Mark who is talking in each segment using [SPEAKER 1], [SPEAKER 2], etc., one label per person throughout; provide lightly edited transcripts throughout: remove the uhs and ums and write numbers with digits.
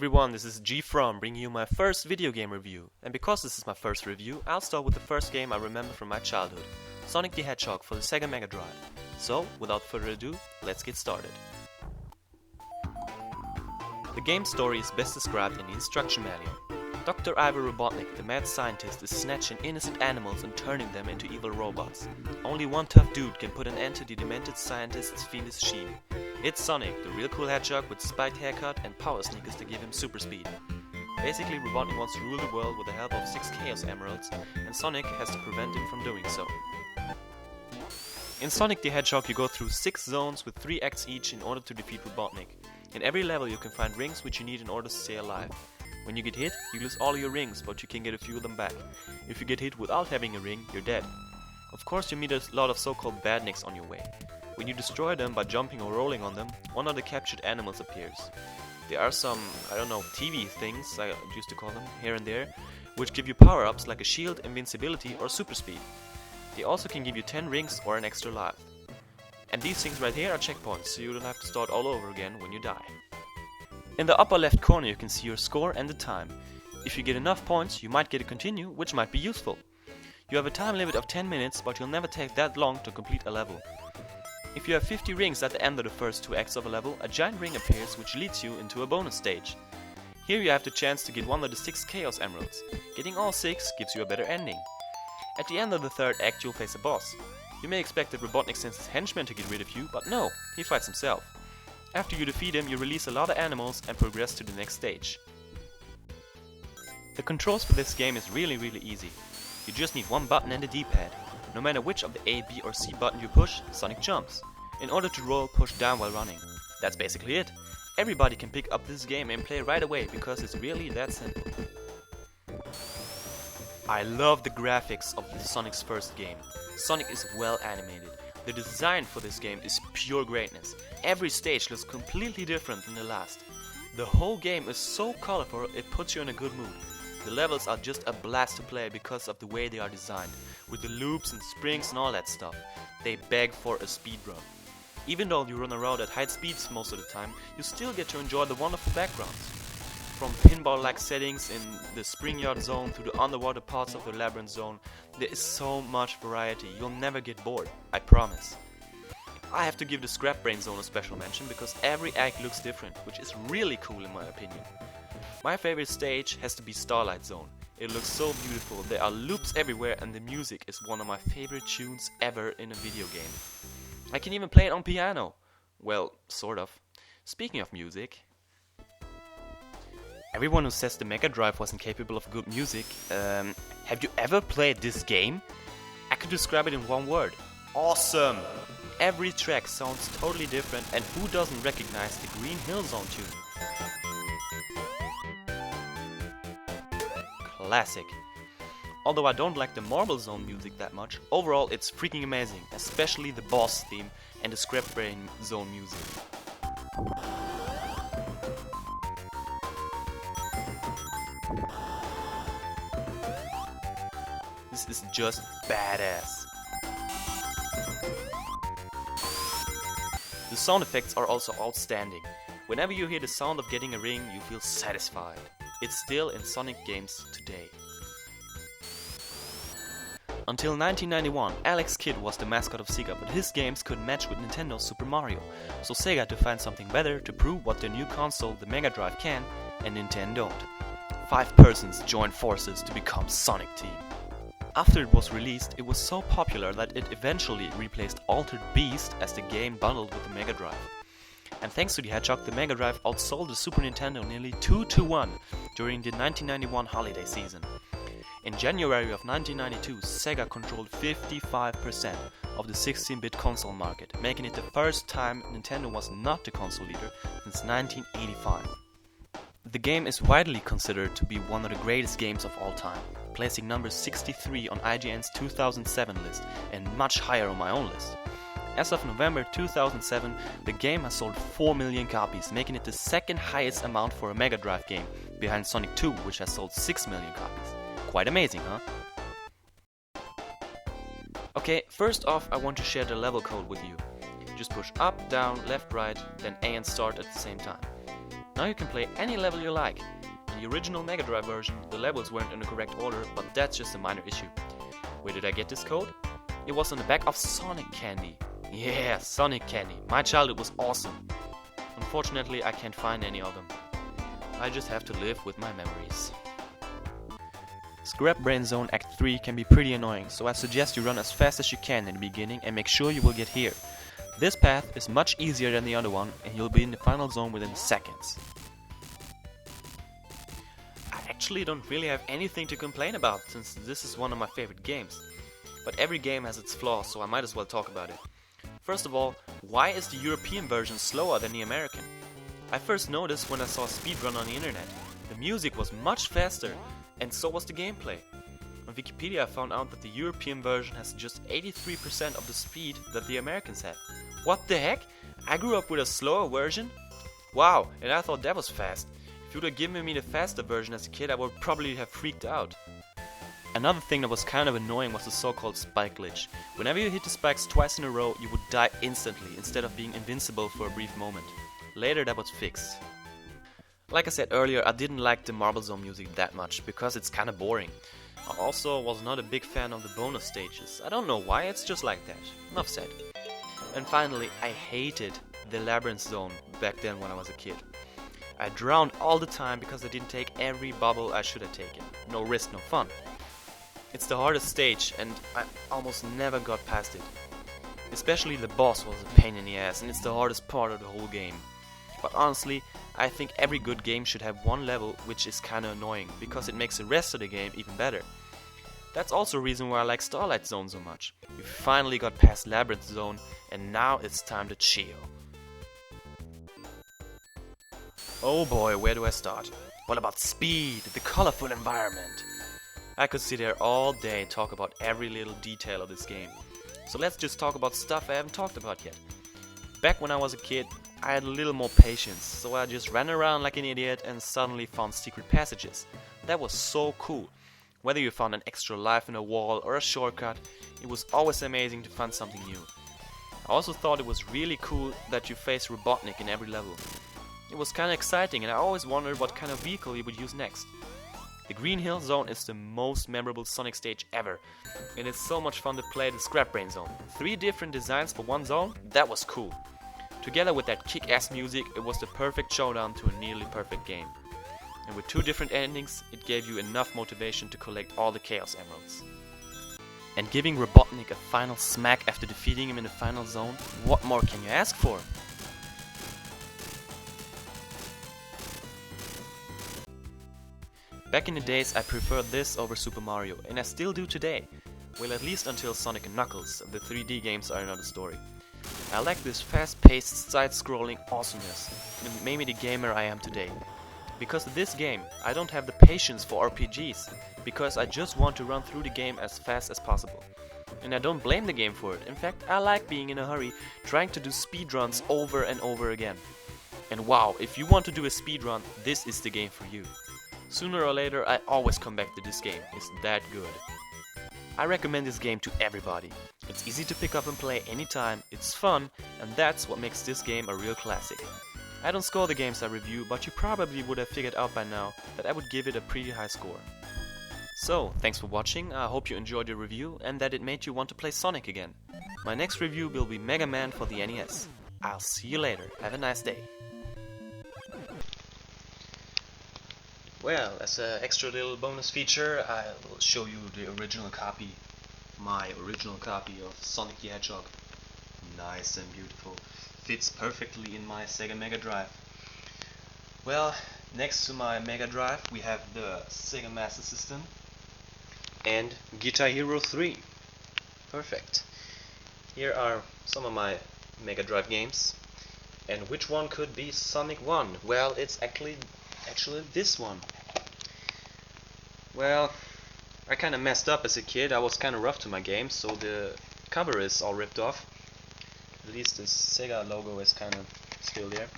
[SPEAKER 1] everyone, this is GFrom bringing you my first video game review. And because this is my first review, I'll start with the first game I remember from my childhood, Sonic the Hedgehog for the Sega Mega Drive. So, without further ado, let's get started. The game's story is best described in the instruction manual. Dr. Ivor Robotnik, the mad scientist, is snatching innocent animals and turning them into evil robots. Only one tough dude can put an end to the demented scientist's fiendish scheme. It's Sonic, the real cool hedgehog with spiked haircut and power sneakers to give him super speed. Basically, Robotnik wants to rule the world with the help of 6 Chaos Emeralds, and Sonic has to prevent him from doing so. In Sonic the Hedgehog you go through 6 zones with 3 acts each in order to defeat Robotnik. In every level you can find rings which you need in order to stay alive. When you get hit, you lose all your rings, but you can get a few of them back. If you get hit without having a ring, you're dead. Of course you meet a lot of so-called badniks on your way. When you destroy them by jumping or rolling on them, one of the captured animals appears. There are some, TV things, I used to call them, here and there, which give you power-ups like a shield, invincibility or super speed. They also can give you 10 rings or an extra life. And these things right here are checkpoints, so you don't have to start all over again when you die. In the upper left corner you can see your score and the time. If you get enough points, you might get a continue, which might be useful. You have a time limit of 10 minutes, but you'll never take that long to complete a level. If you have 50 rings at the end of the first 2 acts of a level, a giant ring appears which leads you into a bonus stage. Here you have the chance to get one of the 6 Chaos Emeralds. Getting all 6 gives you a better ending. At the end of the 3rd act you'll face a boss. You may expect that Robotnik sends his henchmen to get rid of you, but no, he fights himself. After you defeat him, you release a lot of animals and progress to the next stage. The controls for this game is really easy. You just need one button and a D-pad. No matter which of the A, B or C button you push, Sonic jumps. In order to roll, push down while running. That's basically it. Everybody can pick up this game and play right away because it's really that simple. I love the graphics of Sonic's first game. Sonic is well animated. The design for this game is pure greatness. Every stage looks completely different than the last. The whole game is so colorful it puts you in a good mood. The levels are just a blast to play because of the way they are designed, with the loops and springs and all that stuff. They beg for a speedrun. Even though you run around at high speeds most of the time, you still get to enjoy the wonderful backgrounds. From pinball-like settings in the spring yard zone to the underwater parts of the labyrinth zone, there is so much variety, you'll never get bored, I promise. I have to give the Scrap Brain zone a special mention because every act looks different, which is really cool in my opinion. My favorite stage has to be Starlight Zone. It looks so beautiful, there are loops everywhere and the music is one of my favorite tunes ever in a video game. I can even play it on piano. Well, sort of. Speaking of music, everyone who says the Mega Drive wasn't capable of good music, have you ever played this game? I could describe it in one word. Awesome! Every track sounds totally different, and who doesn't recognize the Green Hill Zone tune? Classic. Although I don't like the Marble Zone music that much, overall it's freaking amazing, especially the boss theme and the Scrap Brain Zone music. This is just badass. The sound effects are also outstanding. Whenever you hear the sound of getting a ring, you feel satisfied. It's still in Sonic games today. Until 1991, Alex Kidd was the mascot of Sega, but his games couldn't match with Nintendo's Super Mario. So Sega had to find something better to prove what their new console, the Mega Drive, can, and Nintendo don't. 5 persons joined forces to become Sonic Team. After it was released, it was so popular that it eventually replaced Altered Beast as the game bundled with the Mega Drive. And thanks to the Hedgehog, the Mega Drive outsold the Super Nintendo nearly 2-1 during the 1991 holiday season. In January of 1992, Sega controlled 55% of the 16-bit console market, making it the first time Nintendo was not the console leader since 1985. The game is widely considered to be one of the greatest games of all time, placing number 63 on IGN's 2007 list and much higher on my own list. As of November 2007, the game has sold 4 million copies, making it the second highest amount for a Mega Drive game, behind Sonic 2, which has sold 6 million copies. Quite amazing, huh? Okay, first off I want to share the level code with you. Just push up, down, left, right, then A and start at the same time. Now you can play any level you like. In the original Mega Drive version, the levels weren't in the correct order, but that's just a minor issue. Where did I get this code? It was on the back of Sonic candy. Yeah, Sonic candy. My childhood was awesome. Unfortunately, I can't find any of them. I just have to live with my memories. Scrap Brain Zone Act 3 can be pretty annoying, so I suggest you run as fast as you can in the beginning and make sure you will get here. This path is much easier than the other one, and you'll be in the final zone within seconds. I actually don't really have anything to complain about, since this is one of my favorite games. But every game has its flaws, so I might as well talk about it. First of all, why is the European version slower than the American? I first noticed when I saw a speedrun on the internet. The music was much faster, and so was the gameplay. On Wikipedia I found out that the European version has just 83% of the speed that the Americans have. What the heck? I grew up with a slower version? Wow, and I thought that was fast. If you would have given me the faster version as a kid, I would probably have freaked out. Another thing that was kind of annoying was the so-called spike glitch. Whenever you hit the spikes twice in a row, you would die instantly instead of being invincible for a brief moment. Later that was fixed. Like I said earlier, I didn't like the Marble Zone music that much, because it's kinda boring. I also was not a big fan of the bonus stages. I don't know why, it's just like that. Enough said. And finally, I hated the Labyrinth Zone back then when I was a kid. I drowned all the time because I didn't take every bubble I should have taken. No risk, no fun. It's the hardest stage, and I almost never got past it. Especially the boss was a pain in the ass, and it's the hardest part of the whole game. But honestly, I think every good game should have one level which is kinda annoying, because it makes the rest of the game even better. That's also a reason why I like Starlight Zone so much. We finally got past Labyrinth Zone, and now it's time to chill. Oh boy, where do I start? What about speed, the colorful environment? I could sit here all day and talk about every little detail of this game. So let's just talk about stuff I haven't talked about yet. Back when I was a kid, I had a little more patience, so I just ran around like an idiot and suddenly found secret passages. That was so cool. Whether you found an extra life in a wall or a shortcut, it was always amazing to find something new. I also thought it was really cool that you faced Robotnik in every level. It was kinda exciting, and I always wondered what kind of vehicle you would use next. The Green Hill Zone is the most memorable Sonic stage ever, and it's so much fun to play the Scrap Brain Zone. 3 different designs for one zone? That was cool. Together with that kick-ass music, it was the perfect showdown to a nearly perfect game. And with 2 different endings, it gave you enough motivation to collect all the Chaos Emeralds. And giving Robotnik a final smack after defeating him in the final zone, what more can you ask for? Back in the days I preferred this over Super Mario, and I still do today. Well, at least until Sonic & Knuckles, the 3D games are another story. I like this fast-paced, side-scrolling awesomeness, and it made me the gamer I am today. Because of this game, I don't have the patience for RPGs, because I just want to run through the game as fast as possible. And I don't blame the game for it. In fact, I like being in a hurry, trying to do speedruns over and over again. And wow, if you want to do a speedrun, this is the game for you. Sooner or later, I always come back to this game. It's that good. I recommend this game to everybody. It's easy to pick up and play anytime, it's fun, and that's what makes this game a real classic. I don't score the games I review, but you probably would have figured out by now that I would give it a pretty high score. So, thanks for watching, I hope you enjoyed the review and that it made you want to play Sonic again. My next review will be Mega Man for the NES. I'll see you later, have a nice day. Well, as an extra little bonus feature, I will show you the original copy, my original copy of Sonic the Hedgehog. Nice and beautiful, fits perfectly in my Sega Mega Drive. Well, next to my Mega Drive we have the Sega Master System and Guitar Hero 3. Perfect. Here are some of my Mega Drive games. And which one could be Sonic 1? Well, it's actually this one. Well, I kinda messed up as a kid. I was kinda rough to my game, so the cover is all ripped off. At least the Sega logo is kinda still there.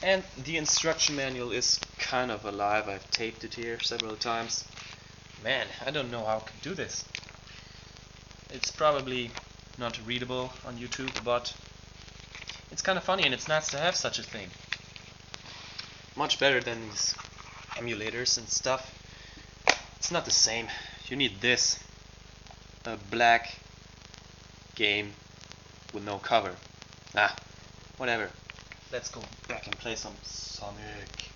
[SPEAKER 1] And the instruction manual is kind of alive. I've taped it here several times. Man, I don't know how I could do this. It's probably not readable on YouTube, but it's kinda funny and it's nice to have such a thing. much better than these emulators and stuff. It's not the same. You need this, a black game with no cover. Whatever. Let's go back and play some Sonic.